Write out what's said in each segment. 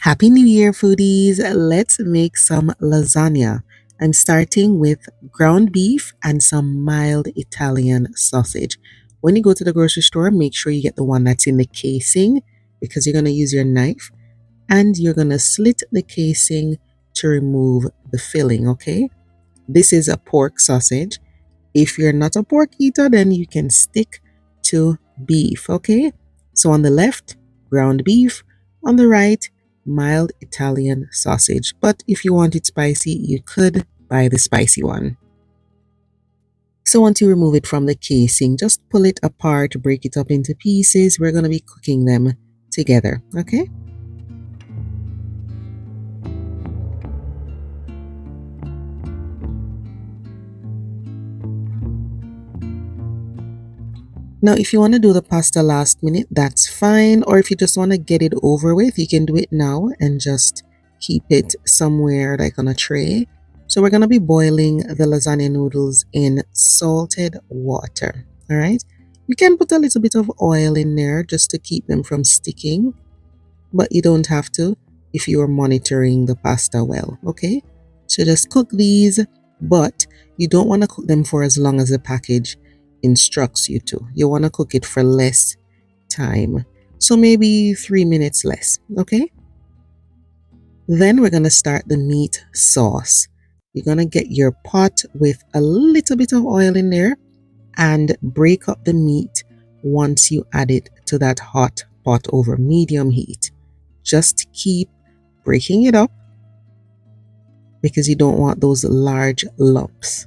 Happy New Year, foodies! Let's make some lasagna. I'm starting with ground beef and some mild Italian sausage. When you go to the grocery store, make sure you get the one that's in the casing because you're going to use your knife and you're going to slit the casing to remove the filling, okay? This is a pork sausage. If you're not a pork eater, then you can stick to beef, okay? So on the left, ground beef. On the right, mild Italian sausage. But if you want it spicy, you could buy the spicy one. So once you remove it from the casing, just pull it apart, break it up into pieces. We're going to be cooking them together, okay? Now, if you want to do the pasta last minute, that's fine. Or if you just want to get it over with, you can do it now and just keep it somewhere like on a tray. So we're going to be boiling the lasagna noodles in salted water. All right. You can put a little bit of oil in there just to keep them from sticking, but you don't have to if you are monitoring the pasta well. Okay. So just cook these, but you don't want to cook them for as long as the package instructs you to. You want to cook it for less time. So maybe 3 minutes less, okay? Then we're going to start the meat sauce. You're going to get your pot with a little bit of oil in there and break up the meat once you add it to that hot pot over medium heat. Just keep breaking it up because you don't want those large lumps.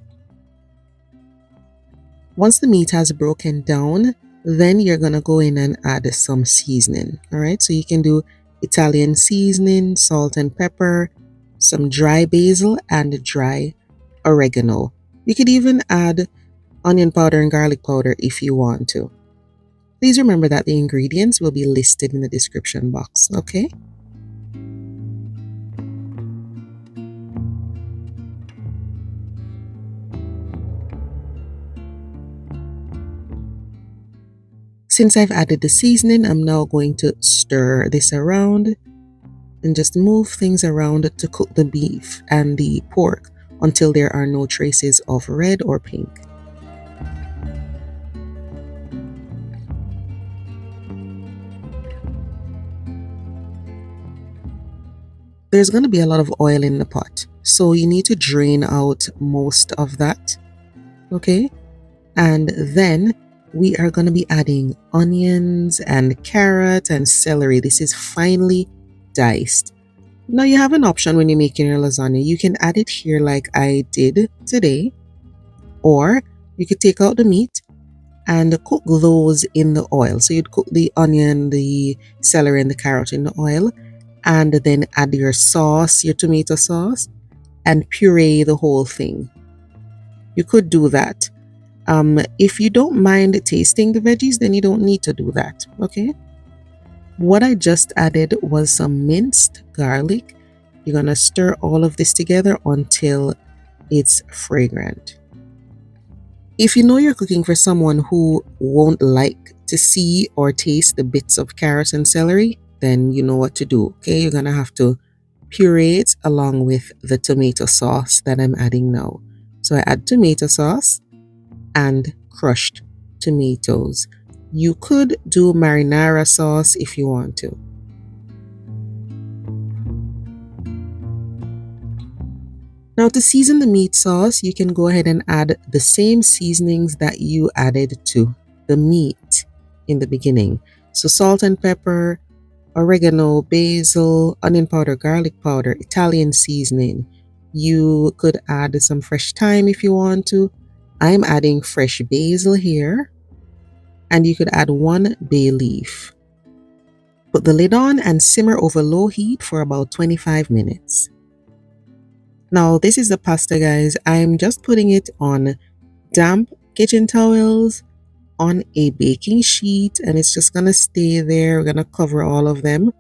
Once the meat has broken down, then you're going to go in and add some seasoning. All right, so you can do Italian seasoning, salt and pepper, some dry basil and dry oregano. You could even add onion powder and garlic powder if you want to. Please remember that the ingredients will be listed in the description box, okay? Since I've added the seasoning, I'm now going to stir this around and just move things around to cook the beef and the pork until there are no traces of red or pink. There's going to be a lot of oil in the pot, so you need to drain out most of that, okay? And then we are going to be adding onions and carrot and celery. This is finely diced. Now you have an option when you're making your lasagna. You can add it here like I did today, or you could take out the meat and cook those in the oil. So you'd cook the onion, the celery, and the carrot in the oil, and then add your sauce, your tomato sauce, and puree the whole thing. You could do that. If you don't mind tasting the veggies, then you don't need to do that, okay? What I just added was some minced garlic. You're gonna stir all of this together until it's fragrant. If you know you're cooking for someone who won't like to see or taste the bits of carrots and celery, then you know what to do, okay? You're gonna have to puree it along with the tomato sauce that I'm adding now. So I add tomato sauce and crushed tomatoes. You could do marinara sauce if you want to. Now to season the meat sauce, you can go ahead and add the same seasonings that you added to the meat in the beginning. So salt and pepper, oregano, basil, onion powder, garlic powder, Italian seasoning. You could add some fresh thyme if you want to. I'm adding fresh basil here, and you could add 1 bay leaf. Put the lid on and simmer over low heat for about 25 minutes. Now this is the pasta, guys. I'm just putting it on damp kitchen towels on a baking sheet, and it's just gonna stay there. We're gonna cover all of them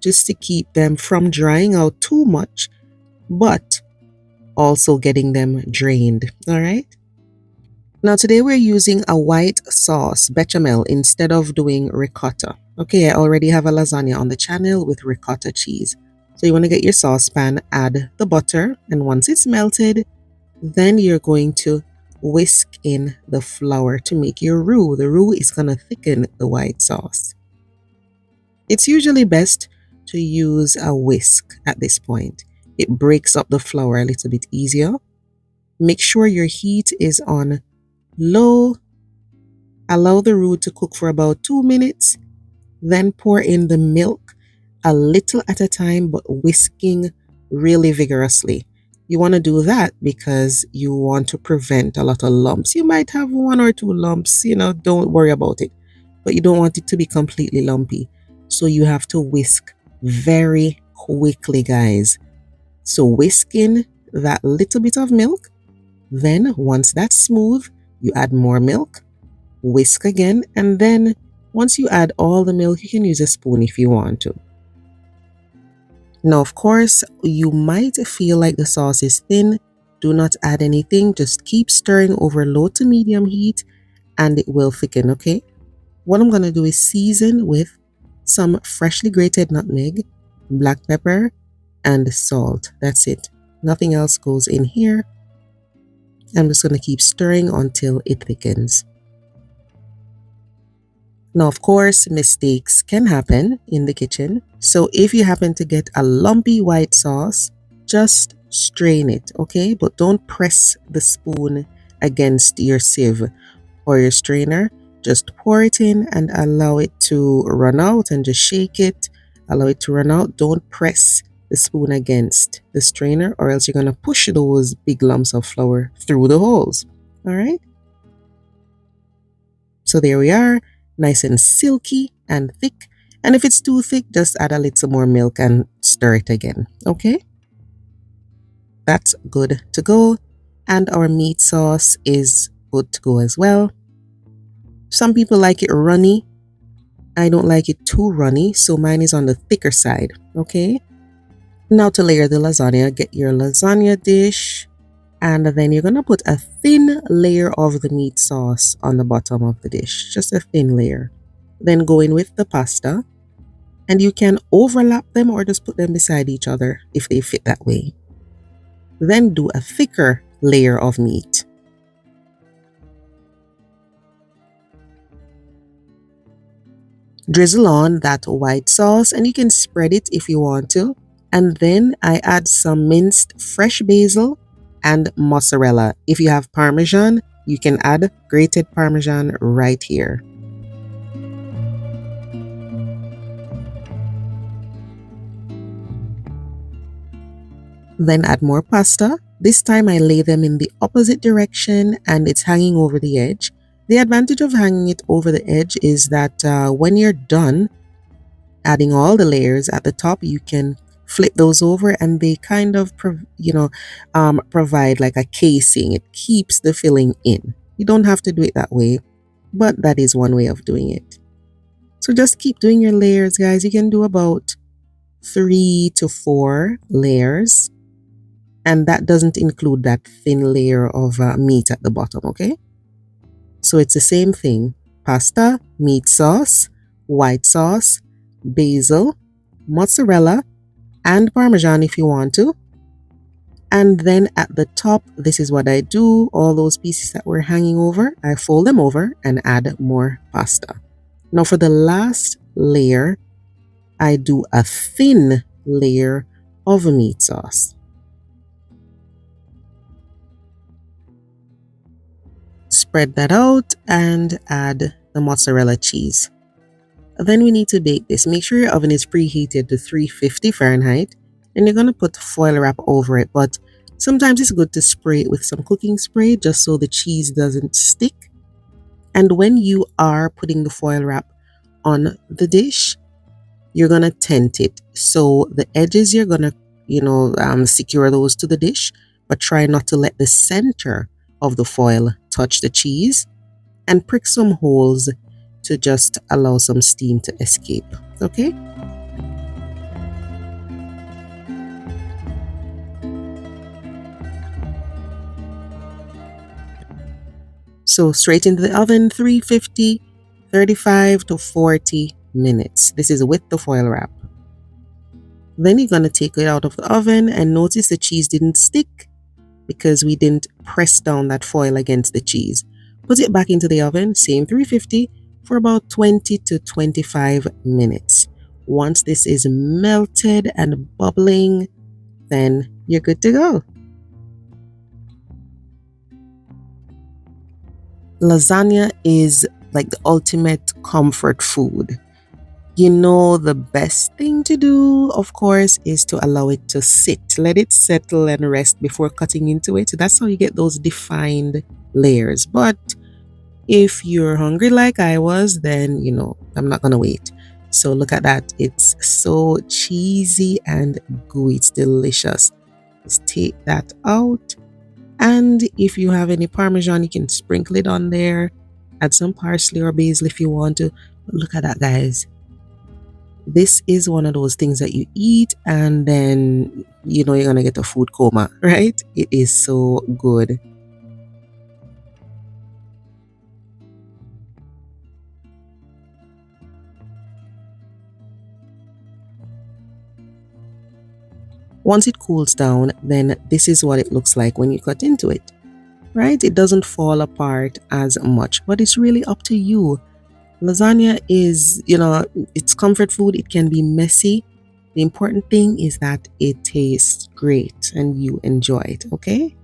just to keep them from drying out too much, but also getting them drained. All right. Now today we're using a white sauce, bechamel, instead of doing ricotta. Okay, I already have a lasagna on the channel with ricotta cheese. So you want to get your saucepan, add the butter, and once it's melted, then you're going to whisk in the flour to make your roux. The roux is going to thicken the white sauce. It's usually best to use a whisk at this point. It breaks up the flour a little bit easier. Make sure your heat is on low. Allow the roux to cook for about 2 minutes. Then pour in the milk a little at a time, but whisking really vigorously. You want to do that because you want to prevent a lot of lumps. You might have 1 or 2 lumps, don't worry about it. But you don't want it to be completely lumpy. So you have to whisk very quickly, guys. So whisk in that little bit of milk. Then once that's smooth, you add more milk, whisk again, and then once you add all the milk, you can use a spoon if you want to. Now, of course, you might feel like the sauce is thin. Do not add anything. Just keep stirring over low to medium heat and it will thicken, okay? What I'm going to do is season with some freshly grated nutmeg, black pepper, and salt. That's it. Nothing else goes in here. I'm just going to keep stirring until it thickens. Now, of course, mistakes can happen in the kitchen. So if you happen to get a lumpy white sauce, just strain it, okay? But don't press the spoon against your sieve or your strainer. Just pour it in and allow it to run out and just shake it. Allow it to run out. Don't press the spoon against the strainer or else you're going to push those big lumps of flour through the holes. All right? So there we are, nice and silky and thick. And if it's too thick, just add a little more milk and stir it again. Okay? That's good to go. And our meat sauce is good to go as well. Some people like it runny. I don't like it too runny, so mine is on the thicker side. Okay? Now to layer the lasagna, get your lasagna dish. And then you're going to put a thin layer of the meat sauce on the bottom of the dish. Just a thin layer. Then go in with the pasta. And you can overlap them or just put them beside each other if they fit that way. Then do a thicker layer of meat. Drizzle on that white sauce and you can spread it if you want to. And then I add some minced fresh basil and mozzarella. If you have Parmesan, you can add grated Parmesan right here. Then add more pasta. This time I lay them in the opposite direction and it's hanging over the edge. The advantage of hanging it over the edge is that when you're done adding all the layers at the top, you can flip those over and they kind of provide like a casing. It keeps the filling in. You don't have to do it that way, but that is one way of doing it. So just keep doing your layers, guys. You can do about 3 to 4 layers, and that doesn't include that thin layer of meat at the bottom. Okay, so it's the same thing: pasta, meat sauce, white sauce, basil, mozzarella, and Parmesan if you want to. And then at the top, this is what I do. All those pieces that were hanging over, I fold them over and add more pasta. Now for the last layer, I do a thin layer of meat sauce. Spread that out and add the mozzarella cheese. Then we need to bake this. Make sure your oven is preheated to 350 Fahrenheit and you're going to put foil wrap over it. But sometimes it's good to spray it with some cooking spray just so the cheese doesn't stick. And when you are putting the foil wrap on the dish, you're going to tent it. So the edges, you're going to, secure those to the dish, but try not to let the center of the foil touch the cheese and prick some holes to just allow some steam to escape. Okay? So straight into the oven, 350, 35 to 40 minutes. This is with the foil wrap. Then you're going to take it out of the oven and notice the cheese didn't stick because we didn't press down that foil against the cheese. Put it back into the oven, same 350, for about 20 to 25 minutes. Once this is melted and bubbling, then you're good to go. Lasagna is like the ultimate comfort food. You know, the best thing to do, of course, is to allow it to sit. Let it settle and rest before cutting into it. That's how you get those defined layers. But if you're hungry like I was, then, I'm not going to wait. So look at that. It's so cheesy and gooey. It's delicious. Just take that out. And if you have any Parmesan, you can sprinkle it on there. Add some parsley or basil if you want to. But look at that, guys. This is one of those things that you eat and then you're gonna get a food coma, right? It is so good. Once it cools down, then this is what it looks like when you cut into it, right? It doesn't fall apart as much, but it's really up to you. Lasagna is, it's comfort food. It can be messy. The important thing is that it tastes great and you enjoy it, okay?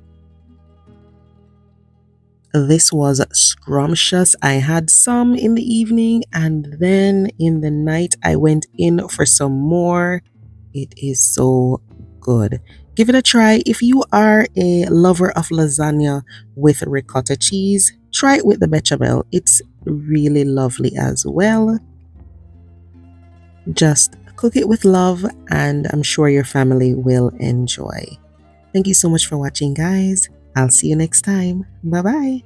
This was scrumptious. I had some in the evening and then in the night I went in for some more. It is so good. Give it a try. If you are a lover of lasagna with ricotta cheese, try it with the bechamel. It's really lovely as well. Just cook it with love and I'm sure your family will enjoy. Thank you so much for watching, guys. I'll see you next time. Bye bye.